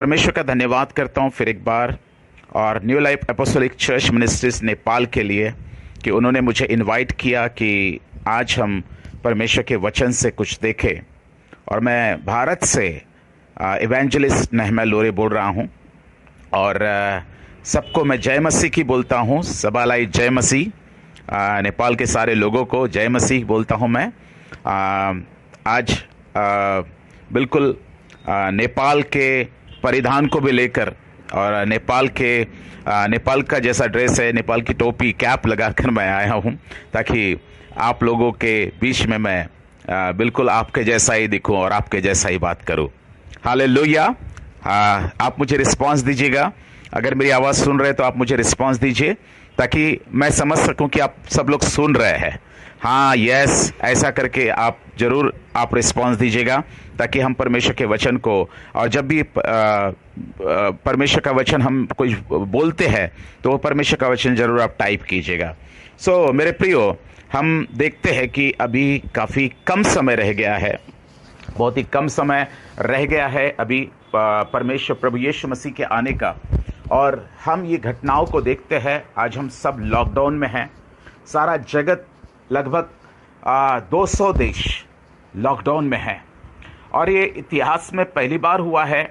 परमेश्वर का धन्यवाद करता हूँ फिर एक बार, और new life apostolic church ministries Nepal के लिए कि उन्होंने मुझे इनवाइट किया कि आज हम परमेश्वर के वचन से कुछ देखें। और मैं भारत से इवेंजलिस्ट नहमा लोरे बोल रहा हूँ, और सबको मैं जय मसीह की बोलता हूँ। सबालाई जय मसीह। नेपाल के सारे लोगों को जय मसीह बोलता हूँ मैं। आज बिल्कुल नेपाल के परिधान को भी लेकर, और नेपाल का जैसा ड्रेस है, नेपाल की टोपी कैप लगाकर मैं आया हूँ ताकि आप लोगों के बीच में मैं बिल्कुल आपके जैसा ही दिखूं और आपके जैसा ही बात करूं। हालेलुया। आप मुझे रिस्पांस दीजिएगा। अगर मेरी आवाज़ सुन रहे हैं तो आप मुझे रिस्पांस दीजिए ताकि मैं समझ सकूं कि आप सब लोग सुन रहे हैं। हाँ, यस, ऐसा करके आप जरूर आप रिस्पांस दीजिएगा ताकि हम परमेश्वर के वचन को, और जब भी परमेश्वर का वचन हम कुछ बोलते हैं तो वो परमेश्वर का वचन जरूर आप टाइप कीजिएगा। सो मेरे प्रियो, हम देखते हैं कि अभी काफ़ी कम समय रह गया है, बहुत ही कम समय रह गया है अभी परमेश्वर प्रभु यीशु मसीह के आने का। और हम ये घटनाओं को देखते हैं। आज हम सब लॉकडाउन में हैं। सारा जगत लगभग 200 देश लॉकडाउन में है, और ये इतिहास में पहली बार हुआ है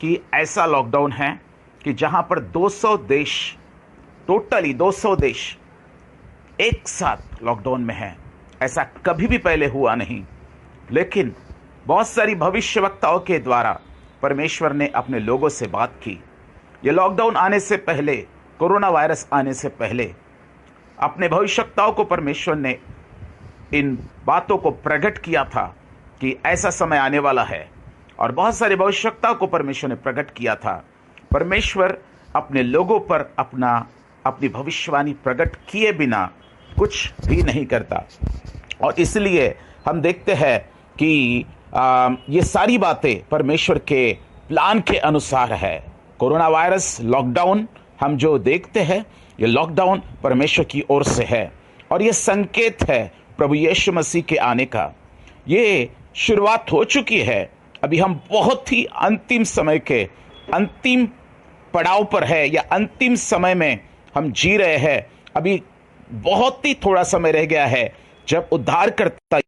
कि ऐसा लॉकडाउन है कि जहां पर 200 देश, टोटली 200 देश एक साथ लॉकडाउन में है। ऐसा कभी भी पहले हुआ नहीं। लेकिन बहुत सारी भविष्यवक्ताओं के द्वारा परमेश्वर ने अपने लोगों से बात की। ये लॉकडाउन आने से पहले, कोरोना वायरस आने से पहले, अपने भविष्यवक्ताओं को परमेश्वर ने इन बातों को प्रकट किया था कि ऐसा समय आने वाला है। और बहुत सारे भविष्यवक्ताओं को परमेश्वर ने प्रकट किया था। परमेश्वर अपने लोगों पर अपनी भविष्यवाणी प्रकट किए बिना कुछ भी नहीं करता। और इसलिए हम देखते हैं कि ये सारी बातें परमेश्वर के प्लान के अनुसार है। कोरोना वायरस लॉकडाउन हम जो देखते हैं, ये लॉकडाउन परमेश्वर की ओर से है, और ये संकेत है प्रभु यीशु मसीह के आने का। ये शुरुआत हो चुकी है। अभी हम बहुत ही अंतिम समय के अंतिम पड़ाव पर है, या अंतिम समय में हम जी रहे हैं। अभी बहुत ही थोड़ा समय रह गया है जब उद्धारकर्ता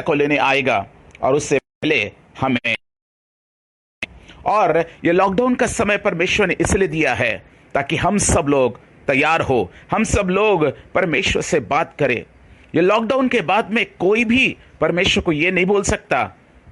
को लेने आएगा, और उससे पहले हमें। और ये लॉकडाउन का समय परमेश्वर ने इसलिए दिया है ताकि हम सब लोग तैयार हो, हम सब लोग परमेश्वर से बात करें। ये लॉकडाउन के बाद में कोई भी परमेश्वर को ये नहीं बोल सकता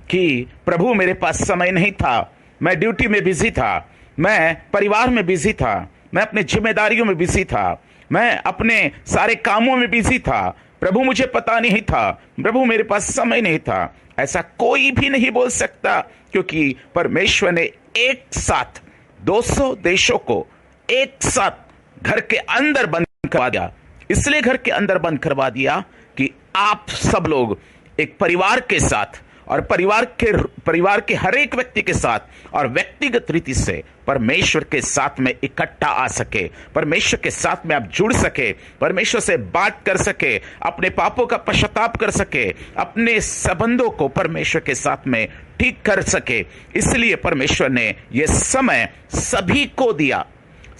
कि प्रभु मेरे पास समय नहीं था, मैं ड्यूटी में बिजी था, मैं परिवार में बिजी था, मैं अपने जिम्मेदारियों में बिजी था, मैं अपने सारे कामों में बिजी था, प्रभु मुझे पता नहीं था, प्रभु मेरे पास समय नहीं था। ऐसा कोई भी नहीं बोल सकता, क्योंकि परमेश्वर ने एक साथ 200 देशों को एक साथ घर के अंदर बंद करवा दिया। इसलिए घर के अंदर बंद करवा दिया कि आप सब लोग एक परिवार के साथ, और परिवार के हर एक व्यक्ति के साथ और व्यक्तिगत रीति से परमेश्वर के साथ में इकट्ठा आ सके, परमेश्वर के साथ में आप जुड़ सके, परमेश्वर से बात कर सके, अपने पापों का पश्चाताप कर सके, अपने संबंधों को परमेश्वर के साथ में ठीक कर सके। इसलिए परमेश्वर ने यह समय सभी को दिया,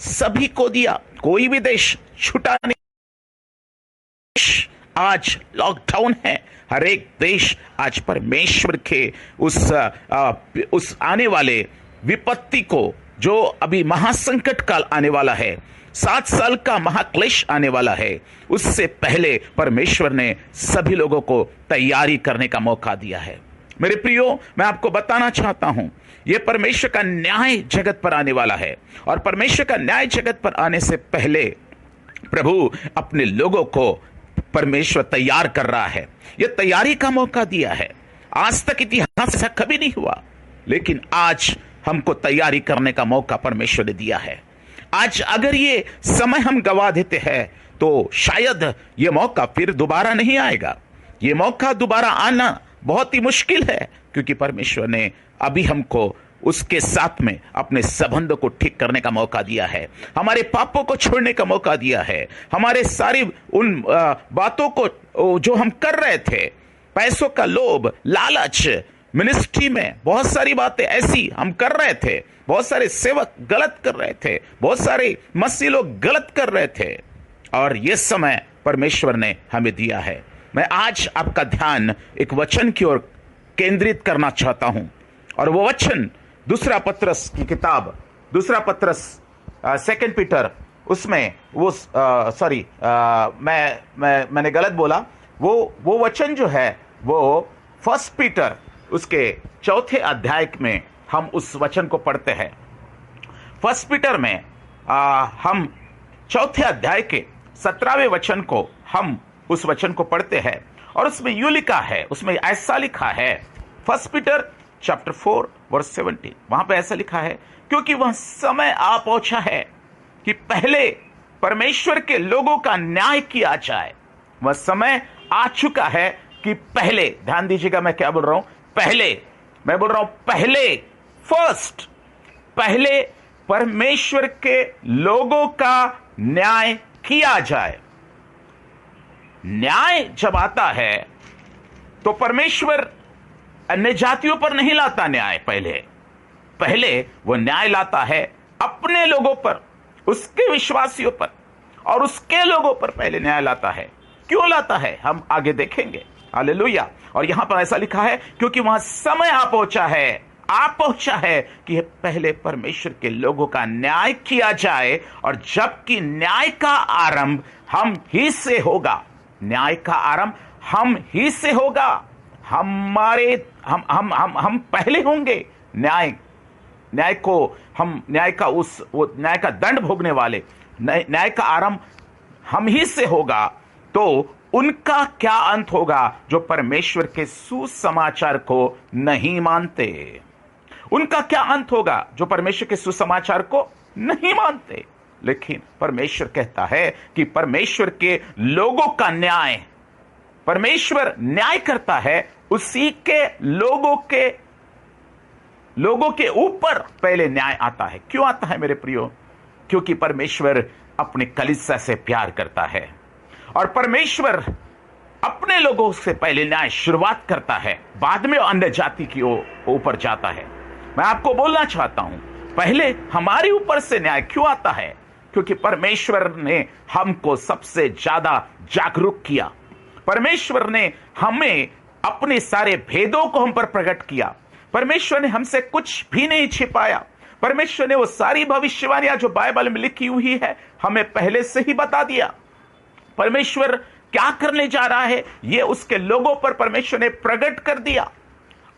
सभी को दिया। कोई भी देश छूटा नहीं। आज लॉकडाउन है। हर एक देश आज परमेश्वर के उस आने वाले विपत्ति को, जो अभी महासंकट काल आने वाला है, 7 साल का महाक्लेश आने वाला है, उससे पहले परमेश्वर ने सभी लोगों को तैयारी करने का मौका दिया है। मेरे प्रियो, मैं आपको बताना चाहता हूं, यह परमेश्वर का न्याय जगत पर आने वाला है, और परमेश्वर का न्याय जगत पर आने से पहले प्रभु अपने लोगों को परमेश्वर तैयार कर रहा है। यह तैयारी का मौका दिया है। आज तक इतिहास ऐसा कभी नहीं हुआ, लेकिन आज हमको तैयारी करने का मौका परमेश्वर ने दिया है। आज अगर ये समय हम गवा देते हैं तो शायद ये मौका फिर दोबारा नहीं आएगा। ये मौका दोबारा आना बहुत ही मुश्किल है, क्योंकि परमेश्वर ने अभी हमको उसके साथ में अपने संबंधों को ठीक करने का मौका दिया है, हमारे पापों को छोड़ने का मौका दिया है, हमारे सारी उन बातों को जो हम कर रहे थे, पैसों का लोभ, लालच, मिनिस्ट्री में बहुत सारी बातें ऐसी हम कर रहे थे, बहुत सारे सेवक गलत कर रहे थे, बहुत सारे मसीह लोग गलत कर रहे थे, और यह समय परमेश्वर ने हमें दिया है। मैं आज आपका ध्यान एक वचन की ओर केंद्रित करना चाहता हूं, और वो वचन दूसरा पत्रस की किताब, दूसरा पत्रस 2 पीटर, उसमें वो मैंने गलत बोला। वो वचन जो है वो 1 पीटर उसके 4 अध्याय में हम उस वचन को पढ़ते हैं। 1 पीटर में हम 4 अध्याय के 17वें वचन को हम उस वचन को पढ़ते हैं, और उसमें यूं लिखा है, उसमें ऐसा लिखा है, 1 पीटर चैप्टर 4 वर्स 17, वहां पे ऐसा लिखा है, क्योंकि वह समय आ पहुंचा है कि पहले परमेश्वर के लोगों का न्याय किया जाए। वह समय आ चुका है कि पहले, ध्यान दीजिएगा मैं क्या बोल रहा हूं, पहले, मैं बोल रहा हूं पहले, फर्स्ट, पहले परमेश्वर के लोगों का न्याय किया जाए। न्याय जब आता है तो परमेश्वर अन्य जातियों पर नहीं लाता न्याय, पहले वो न्याय लाता है अपने लोगों पर, उसके विश्वासियों पर, और उसके लोगों पर पहले न्याय लाता है। क्यों लाता है हम आगे देखेंगे। हालेलुया। और यहां पर ऐसा लिखा है, क्योंकि वहां समय आ पहुंचा है कि पहले परमेश्वर के लोगों का न्याय किया जाए, और जबकि न्याय का आरंभ हम ही से होगा, न्याय का आरंभ हम ही से होगा, हम पहले होंगे न्याय का दंड भोगने वाले, न्याय का आरंभ हम ही से होगा। तो उनका क्या अंत होगा जो परमेश्वर के सुसमाचार को नहीं मानते। उनका क्या अंत होगा जो परमेश्वर के सुसमाचार को नहीं मानते। लेकिन परमेश्वर कहता है कि परमेश्वर के लोगों का न्याय, परमेश्वर न्याय करता है, उसी के लोगों के ऊपर पहले न्याय आता है। क्यों आता है मेरे प्रियो? क्योंकि परमेश्वर अपने कलीसिया से प्यार करता है, और परमेश्वर अपने लोगों से पहले न्याय शुरुआत करता है, बाद में अन्य जाति की ऊपर जाता है। मैं आपको बोलना चाहता हूं, पहले हमारे ऊपर से न्याय क्यों आता है? क्योंकि परमेश्वर ने हमको सबसे ज्यादा जागरूक किया। परमेश्वर ने हमें अपने सारे भेदों को हम पर प्रकट किया। परमेश्वर ने हमसे कुछ भी नहीं छिपाया। परमेश्वर ने वो सारी भविष्यवाणियां जो बाइबल में लिखी हुई है हमें पहले से ही बता दिया। परमेश्वर क्या करने जा रहा है ये उसके लोगों पर परमेश्वर ने प्रकट कर दिया,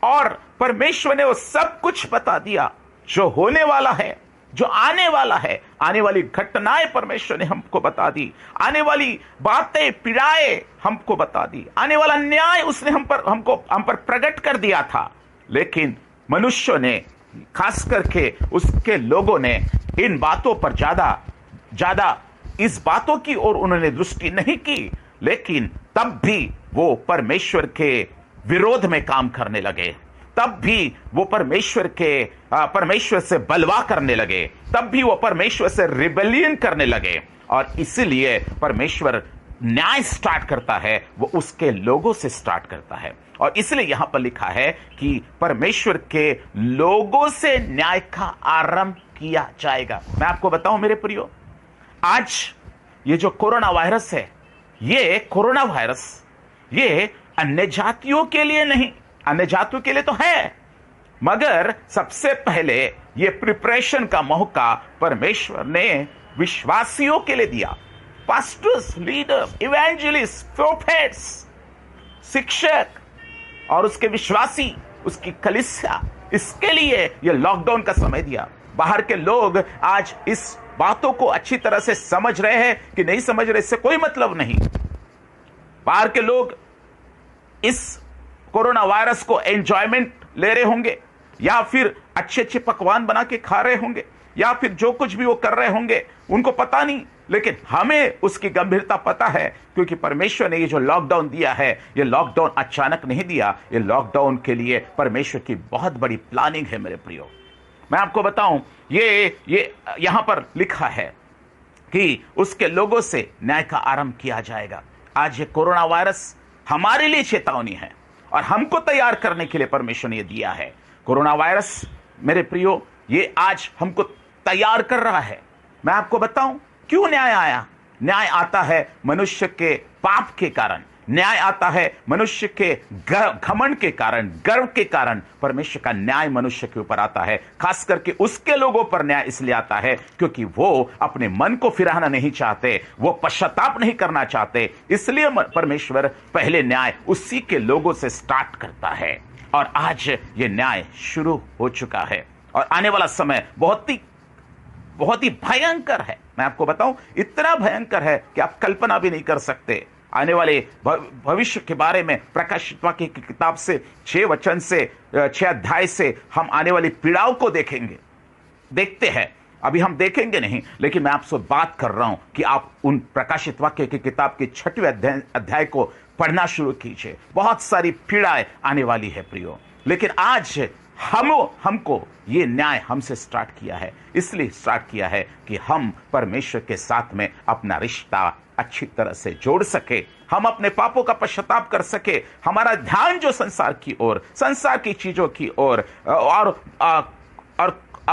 और परमेश्वर ने वो सब कुछ बता दिया जो होने वाला है, जो आने वाला है। आने वाली घटनाएं परमेश्वर ने हमको बता दी, आने वाली बातें, पीड़ाएं हमको बता दी, आने वाला न्याय उसने हम पर प्रकट कर दिया था। लेकिन मनुष्यों ने, खास करके उसके लोगों ने, इन बातों पर ज्यादा इस बातों की ओर उन्होंने दृष्टि नहीं की। लेकिन तब भी वो परमेश्वर के विरोध में काम करने लगे, तब भी वो परमेश्वर से बलवा करने लगे, तब भी वो परमेश्वर से रिबेलियन करने लगे। और इसीलिए परमेश्वर न्याय स्टार्ट करता है, वो उसके लोगों से स्टार्ट करता है। और इसलिए यहां पर लिखा है कि परमेश्वर के लोगों से न्याय का आरंभ किया जाएगा। मैं आपको बताऊं मेरे प्रियो, आज ये जो कोरोना वायरस है, ये कोरोना वायरस ये अन्य जातियों के लिए नहीं, अन्य जातियों के लिए तो है, मगर सबसे पहले ये प्रिपरेशन का मौका परमेश्वर ने विश्वासियों के लिए दिया। पास्टर्स, लीडर, इवेंजलिस्ट, प्रोफेट्स, शिक्षक और उसके विश्वासी, उसकी कलीसिया, इसके लिए यह लॉकडाउन का समय दिया। बाहर के लोग आज इस बातों को अच्छी तरह से समझ रहे हैं कि नहीं समझ रहे, इससे कोई मतलब नहीं। बाहर के लोग इस कोरोना वायरस को एंजॉयमेंट ले रहे होंगे, या फिर अच्छे अच्छे पकवान बना के खा रहे होंगे, या फिर जो कुछ भी वो कर रहे होंगे उनको पता नहीं। लेकिन हमें उसकी गंभीरता पता है, क्योंकि परमेश्वर ने ये जो लॉकडाउन दिया है, ये लॉकडाउन अचानक नहीं दिया। ये लॉकडाउन के लिए परमेश्वर की बहुत बड़ी प्लानिंग है मेरे प्रियो। मैं आपको बताऊं, ये यहां पर लिखा है कि उसके लोगों से न्याय का आरंभ किया जाएगा। आज ये कोरोना वायरस हमारे लिए चेतावनी है, और हमको तैयार करने के लिए परमेश्वर ने यह दिया है। कोरोना वायरस मेरे प्रियो, ये आज हमको तैयार कर रहा है। मैं आपको बताऊं क्यों न्याय आया। न्याय आता है मनुष्य के पाप के कारण, न्याय आता है मनुष्य के घमंड के कारण, गर्व के कारण। परमेश्वर का न्याय मनुष्य के ऊपर आता है, खास करके उसके लोगों पर न्याय इसलिए आता है क्योंकि वो अपने मन को फिराना नहीं चाहते, वो पश्चाताप नहीं करना चाहते। इसलिए परमेश्वर पहले न्याय उसी के लोगों से स्टार्ट करता है और आज ये न्याय शुरू हो चुका है और आने वाला समय बहुत ही भयंकर है। मैं आपको बताऊं, इतना भयंकर है कि आप कल्पना भी नहीं कर सकते। आने वाले भविष्य के बारे में प्रकाशित वाक्य की किताब से 6 वचन से 6 अध्याय से हम आने वाली पीड़ाओं को देखते हैं। अभी हम देखेंगे नहीं, लेकिन मैं आपसे बात कर रहा हूं कि आप उन प्रकाशित वाक्य की किताब के 6वें अध्याय को पढ़ना शुरू कीजिए। बहुत सारी पीड़ाएं आने वाली है प्रियो, लेकिन आज हमको ये न्याय हमसे स्टार्ट किया है। इसलिए स्टार्ट किया है कि हम परमेश्वर के साथ में अपना रिश्ता अच्छी तरह से जोड़ सके, हम अपने पापों का पश्चाताप कर सके, हमारा ध्यान जो संसार की ओर, संसार की चीजों की ओर और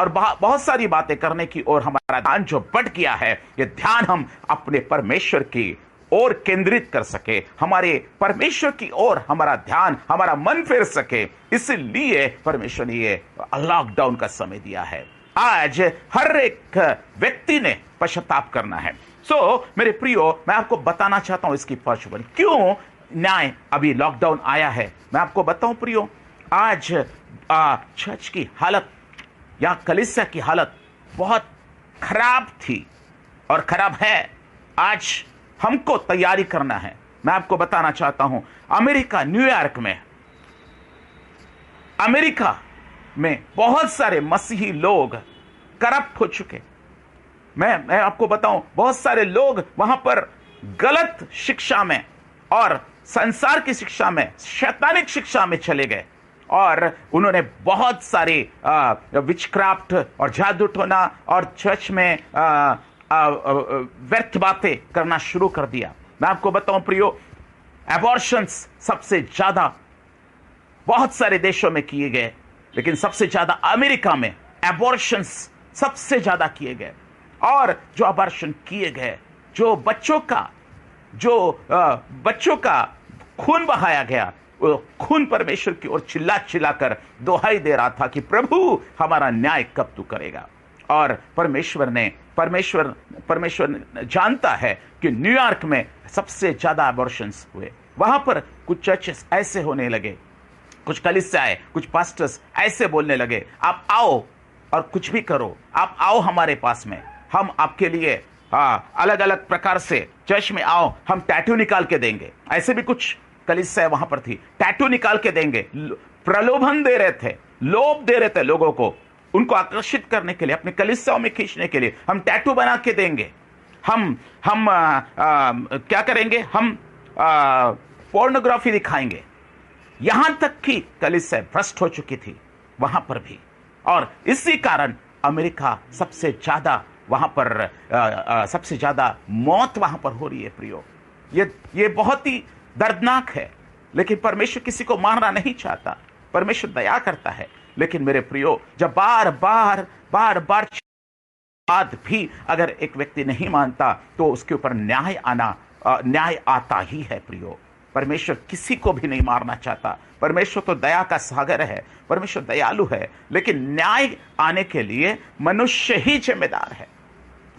बहुत सारी बातें करने की ओर हमारा ध्यान जो बढ़ गया है, ये ध्यान हम अपने परमेश्वर की और केंद्रित कर सके, हमारे परमेश्वर की ओर हमारा ध्यान, हमारा मन फेर सके। इसलिए परमेश्वर ने ये लॉकडाउन का समय दिया है। आज हर एक व्यक्ति ने पश्चाताप करना है। मेरे प्रियो, मैं आपको बताना चाहता हूं इसकी पृष्ठभूमि क्यों न्याय अभी लॉकडाउन आया है। मैं आपको बताऊं प्रियो, आज चर्च की हालत या कलीसिया की हालत बहुत खराब थी और खराब है। आज हमको तैयारी करना है। मैं आपको बताना चाहता हूं, न्यूयॉर्क में बहुत सारे मसीही लोग करप्ट हो चुके। मैं आपको बताऊं, बहुत सारे लोग वहां पर गलत शिक्षा में और संसार की शिक्षा में, शैतानिक शिक्षा में चले गए और उन्होंने बहुत सारे विचक्राफ्ट और जादू टोना और चर्च में व्यर्थ बातें करना शुरू कर दिया। मैं आपको बताऊं प्रियो, एबॉर्शंस सबसे ज्यादा बहुत सारे देशों में किए गए, लेकिन सबसे ज्यादा अमेरिका में एबॉर्शंस सबसे ज्यादा किए गए। और जो अबॉर्शन किए गए, जो बच्चों का खून बहाया गया, वो खून परमेश्वर की ओर चिल्ला कर दोहाई दे रहा था कि प्रभु हमारा न्याय कब तू करेगा। और परमेश्वर जानता है कि न्यूयॉर्क में सबसे ज्यादा अबॉर्शंस हुए। वहां पर कुछ चर्चेस ऐसे होने लगे, कुछ कलीसियाएं, कुछ पास्टर्स ऐसे बोलने लगे, आप आओ और कुछ भी करो, आप आओ हमारे पास में, हम आपके लिए अलग अलग प्रकार से चर्च में आओ, हम टैटू निकाल के देंगे। ऐसे भी कुछ कलीसियाएं वहां पर थी, टैटू निकाल के देंगे, प्रलोभन दे रहे थे, लोभ दे रहे थे लोगों को, उनको आकर्षित करने के लिए, अपने कलीसियाओं में खींचने के लिए। हम टैटू बना के देंगे, हम क्या करेंगे, हम पोर्नोग्राफी दिखाएंगे। यहां तक कि कलीसिया भ्रष्ट हो चुकी थी वहां पर भी। और इसी कारण अमेरिका सबसे ज्यादा वहां पर सबसे ज्यादा मौत वहां पर हो रही है प्रियो। ये बहुत ही दर्दनाक है, लेकिन परमेश्वर किसी को मारना नहीं चाहता, परमेश्वर दया करता है। लेकिन मेरे प्रियो, जब बार बार बाद भी अगर एक व्यक्ति नहीं मानता तो उसके ऊपर न्याय आता ही है प्रियो। परमेश्वर किसी को भी नहीं मारना चाहता। परमेश्वर तो दया का सागर है, परमेश्वर दयालु है, लेकिन न्याय आने के लिए मनुष्य ही जिम्मेदार है।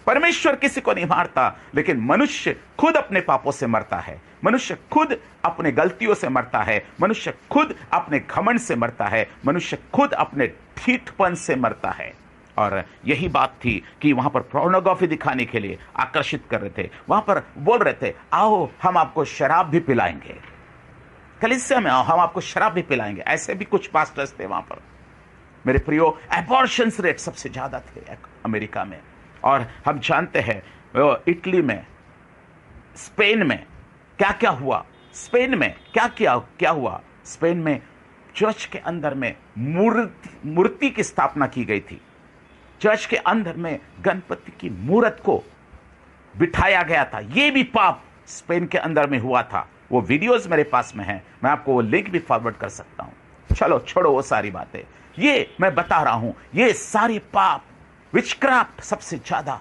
परमेश्वर किसी को नहीं मारता, लेकिन मनुष्य खुद अपने पापों से मरता है, मनुष्य खुद अपने गलतियों से मरता है, मनुष्य खुद अपने घमंड से मरता है, मनुष्य खुद अपने ठीठपन से मरता है। और यही बात थी कि वहां पर पोर्नोग्राफी दिखाने के लिए आकर्षित कर रहे थे, वहां पर बोल रहे थे, आओ हम आपको शराब भी पिलाएंगे, कलीसिया में आओ हम आपको शराब भी पिलाएंगे। ऐसे भी कुछ पास्टर्स थे वहां पर। मेरे प्रियो, एबॉर्शंस रेट सबसे ज्यादा थे अमेरिका में। और हम जानते हैं इटली में, स्पेन में क्या क्या हुआ, स्पेन में क्या हुआ। स्पेन में चर्च के अंदर में मूर्ति की स्थापना की गई थी। चर्च के अंदर में गणपति की मूर्त को बिठाया गया था। यह भी पाप स्पेन के अंदर में हुआ था। वो वीडियोस मेरे पास में हैं, मैं आपको वो लिंक भी फॉरवर्ड कर सकता हूं। चलो छोड़ो वो सारी बातें, ये मैं बता रहा हूं, ये सारी पाप, विचक्राफ्ट सबसे ज्यादा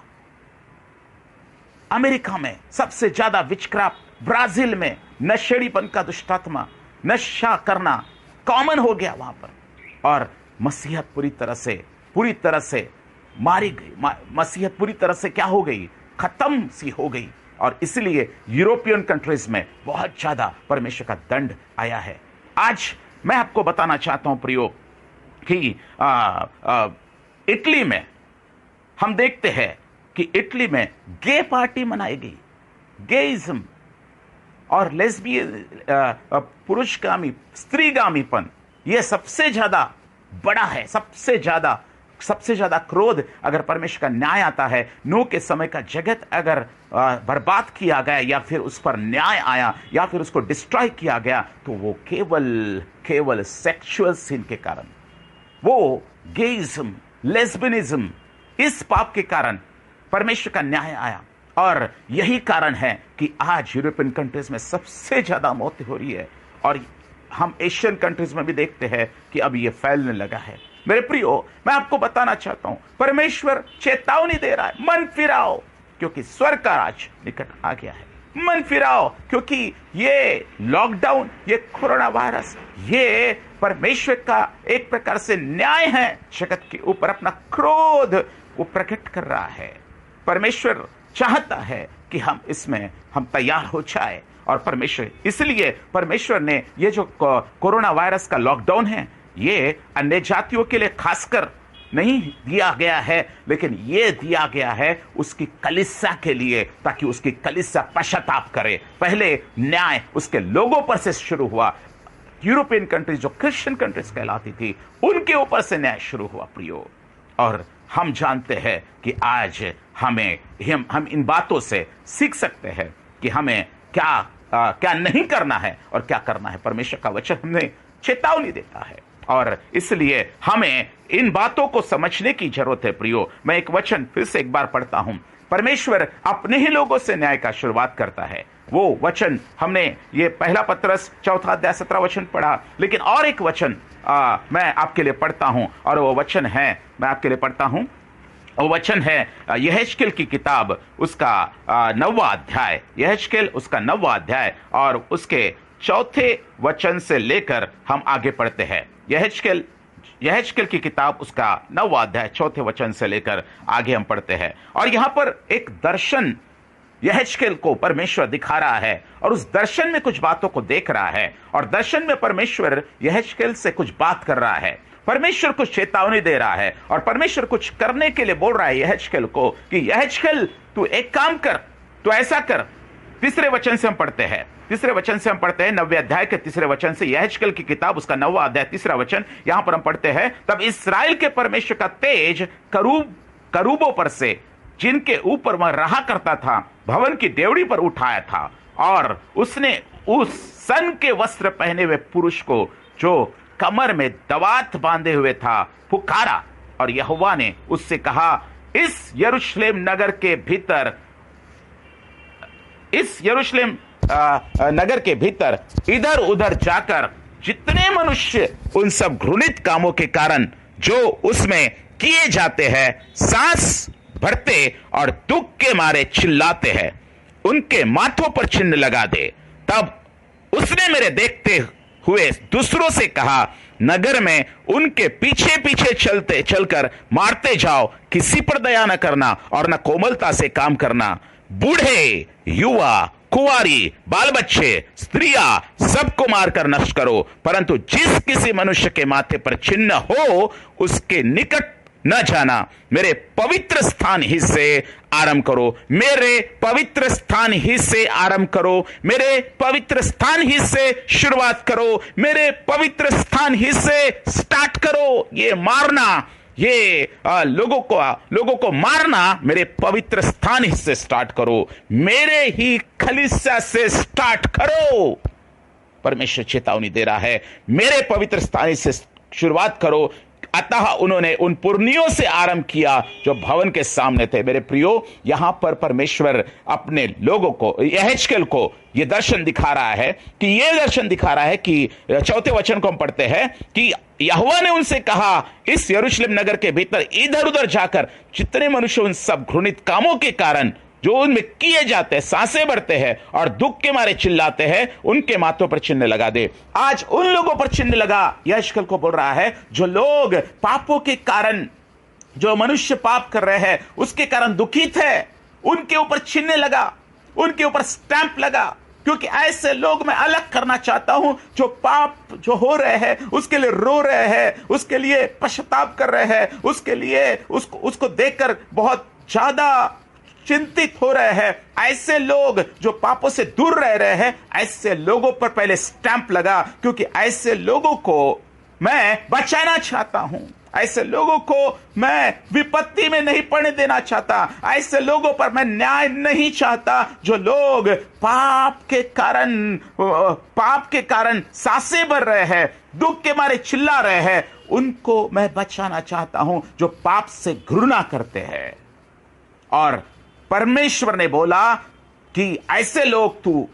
अमेरिका में, सबसे ज्यादा विचक्राफ्ट ब्राजील में, नशेड़ीपन का दुष्टात्मा, नशा करना कॉमन हो गया वहां पर, और मसीहत पूरी तरह से मारी गई। मसीहत पूरी तरह से क्या हो गई, खत्म सी हो गई। और इसलिए यूरोपियन कंट्रीज में बहुत ज्यादा परमेश्वर का दंड आया है। आज मैं आपको बताना चाहता हूं प्रियो कि इटली में हम देखते हैं कि इटली में गे पार्टी मनाई गई। गेइज्म और लेस्बियन, पुरुषगामी, स्त्रीगामीपन, यह सबसे ज्यादा बड़ा है। सबसे ज्यादा क्रोध अगर परमेश्वर का न्याय आता है, नूह के समय का जगत अगर बर्बाद किया गया या फिर उस पर न्याय आया या फिर उसको डिस्ट्रॉय किया गया, तो वो केवल सेक्सुअल सिन के कारण, वो गेइज्म, लेस्बियनिज्म, इस पाप के कारण परमेश्वर का न्याय आया। और यही कारण है कि आज यूरोपियन कंट्रीज में सबसे ज्यादा मौतें हो रही है, और हम एशियन कंट्रीज में भी देखते हैं कि अब यह फैलने लगा है। मेरे प्रियो, मैं आपको बताना चाहता हूं, परमेश्वर चेतावनी दे रहा है, मन फिराओ क्योंकि स्वर्ग का राज निकट आ गया है। मन फिराओ क्योंकि ये लॉकडाउन, ये कोरोना वायरस, ये परमेश्वर का एक प्रकार से न्याय है जगत के ऊपर। अपना क्रोध वो प्रकट कर रहा है। परमेश्वर चाहता है कि हम इसमें तैयार हो जाए, और इसलिए परमेश्वर ने ये जो कोरोना वायरस का लॉकडाउन है, ये अन्य जातियों के लिए खासकर नहीं दिया गया है, लेकिन ये दिया गया है उसकी कलीसिया के लिए, ताकि उसकी कलीसिया पश्चाताप करे। पहले न्याय उसके लोगों पर से शुरू हुआ। यूरोपियन कंट्रीज जो क्रिश्चियन कंट्रीज कहलाती थी, उनके ऊपर से न्याय शुरू हुआ प्रियो। और हम जानते हैं कि आज हम इन बातों से सीख सकते हैं कि हमें क्या नहीं करना है और क्या करना है। परमेश्वर का वचन हमें चेतावनी देता है, और इसलिए हमें इन बातों को समझने की जरूरत है प्रियो। मैं एक वचन फिर से एक बार पढ़ता हूं। परमेश्वर अपने ही लोगों से न्याय का शुरुआत करता है। वो वचन हमने ये पहला पत्रस 4 अध्याय 17 वचन पढ़ा, लेकिन और एक वचन मैं आपके लिए पढ़ता हूं, और वो वचन है, मैं आपके लिए पढ़ता हूं, वो वचन है यहेजकेल की किताब उसका 9वां अध्याय, यहेजकेल उसका 9वां अध्याय और उसके 4थे वचन से लेकर हम आगे पढ़ते हैं। यहेजकेल की किताब उसका 9वां अध्याय 4थे वचन से लेकर आगे हम पढ़ते हैं। और यहां पर एक दर्शन यहेजकेल को परमेश्वर दिखा रहा है, और उस दर्शन में कुछ बातों को देख रहा है, और दर्शन में परमेश्वर यहेजकेल से कुछ बात कर रहा है। परमेश्वर कुछ चेतावनी दे रहा है, और परमेश्वर कुछ करने के लिए बोल रहा है यहेजकेल को कि यहेजकेल तू एक काम कर, तू ऐसा कर। तीसरे वचन से हम पढ़ते हैं 9वें अध्याय के तीसरे वचन से, यहेजकेल की किताब उसका 9वां अध्याय 3रा वचन। यहां पर हम पढ़ते हैं, तब इस्राएल के परमेश्वर का तेज करूबों पर से, जिनके ऊपर वह रहा करता था, भवन की डेवड़ी पर उठाया था, और उसने उस सन के वस्त्र पहने हुए पुरुष को, जो कमर में दवात बांधे हुए था, पुकारा। और यहोवा ने उससे कहा, इस यरूशलेम नगर के भीतर इधर उधर जाकर जितने मनुष्य उन सब घृणित कामों के कारण जो उसमें किए जाते हैं सांस भरते और दुख के मारे चिल्लाते हैं, उनके माथों पर चिन्ह लगा दे। तब उसने मेरे देखते हुए दूसरों से कहा, नगर में उनके पीछे पीछे चलकर मारते जाओ, किसी पर दया न करना और न कोमलता से काम करना। बूढ़े, युवा, कुंवारी, बाल बच्चे, स्त्रियां सबको मारकर नष्ट करो, परंतु जिस किसी मनुष्य के माथे पर चिन्ह हो उसके निकट न जाना। मेरे पवित्र स्थान ही से आरंभ करो, मेरे पवित्र स्थान ही से आरंभ करो, मेरे पवित्र स्थान ही से शुरुआत करो, मेरे पवित्र स्थान ही से स्टार्ट करो। ये मारना, ये लोगों को मारना मेरे पवित्र स्थान ही से स्टार्ट करो, मेरे ही कलीसिया से स्टार्ट करो। परमेश्वर चेतावनी दे रहा है, मेरे पवित्र स्थान से शुरुआत करो। अतः उन्होंने उन पुरनियों से आरंभ किया जो भवन के सामने थे। मेरे प्रियो, यहां पर परमेश्वर अपने लोगों को, यहेजकेल को यह दर्शन दिखा रहा है कि चौथे वचन को हम पढ़ते हैं कि यहोवा ने उनसे कहा, इस यरूशलेम नगर के भीतर इधर उधर जाकर जितने मनुष्य उन सब घृणित कामों के कारण जो उनमें किए जाते हैं, सांसें भरते हैं और दुख के मारे चिल्लाते हैं, उनके माथों पर चिन्ह लगा दे। आज उन लोगों पर चिन्ह लगा, यहेजकेल को बोल रहा है, जो लोग पापों के कारण, जो मनुष्य पाप कर रहे हैं उसके कारण दुखित है, उनके ऊपर चिन्ह लगा, उनके ऊपर स्टैंप लगा। क्योंकि ऐसे लोग मैं अलग करना चाहता हूं जो पाप जो हो रहे हैं उसके लिए रो रहे हैं, उसके लिए पश्चाताप कर रहे हैं, उसके लिए उसको देखकर बहुत ज्यादा चिंतित हो रहे हैं। ऐसे लोग जो पापों से दूर रह रहे हैं, ऐसे लोगों पर पहले स्टैंप लगा, क्योंकि ऐसे लोगों को मैं बचाना चाहता हूं। ऐसे लोगों को मैं विपत्ति में नहीं पड़ने देना चाहता। ऐसे लोगों पर मैं न्याय नहीं चाहता जो लोग पाप के कारण सांसें भर रहे हैं, दुख के मारे चिल्ला रहे हैं, उनको मैं बचाना चाहता हूं जो पाप से घृणा करते हैं। और परमेश्वर ने बोला कि ऐसे लोग तू